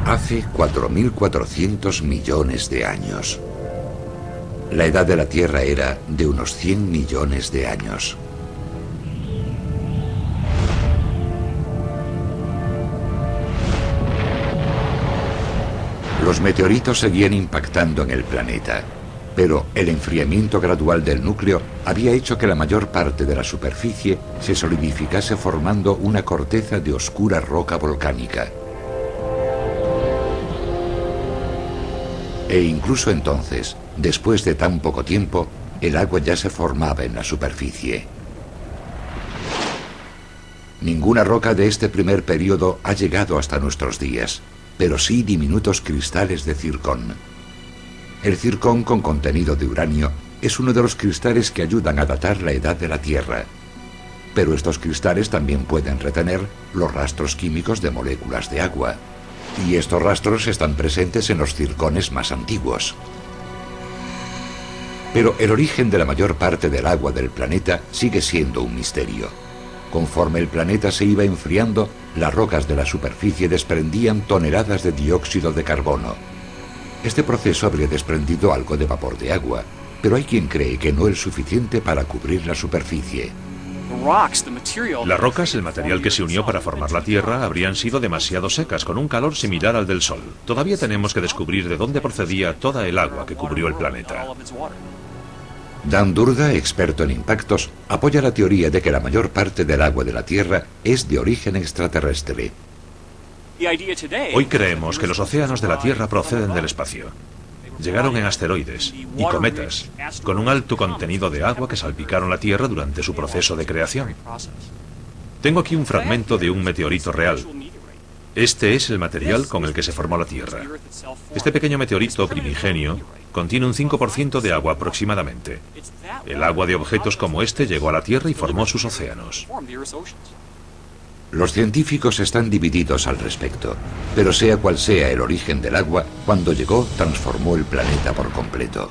Hace 4.400 millones de años. La edad de la Tierra era de unos 100 millones de años. Los meteoritos seguían impactando en el planeta, pero el enfriamiento gradual del núcleo había hecho que la mayor parte de la superficie se solidificase formando una corteza de oscura roca volcánica. E incluso entonces, después de tan poco tiempo, el agua ya se formaba en la superficie. Ninguna roca de este primer periodo ha llegado hasta nuestros días, pero sí diminutos cristales de circón. El circón con contenido de uranio es uno de los cristales que ayudan a datar la edad de la Tierra. Pero estos cristales también pueden retener los rastros químicos de moléculas de agua. Y estos rastros están presentes en los circones más antiguos. Pero el origen de la mayor parte del agua del planeta sigue siendo un misterio. Conforme el planeta se iba enfriando, las rocas de la superficie desprendían toneladas de dióxido de carbono. Este proceso habría desprendido algo de vapor de agua, pero hay quien cree que no es suficiente para cubrir la superficie. Las rocas, el material que se unió para formar la Tierra, habrían sido demasiado secas, con un calor similar al del Sol. Todavía tenemos que descubrir de dónde procedía toda el agua que cubrió el planeta. Dan Durga, experto en impactos, apoya la teoría de que la mayor parte del agua de la Tierra es de origen extraterrestre. Hoy creemos que los océanos de la Tierra proceden del espacio. Llegaron en asteroides y cometas, con un alto contenido de agua que salpicaron la Tierra durante su proceso de creación. Tengo aquí un fragmento de un meteorito real. Este es el material con el que se formó la Tierra. Este pequeño meteorito primigenio contiene un 5% de agua aproximadamente. El agua de objetos como este llegó a la Tierra y formó sus océanos. Los científicos están divididos al respecto, pero sea cual sea el origen del agua, cuando llegó transformó el planeta por completo.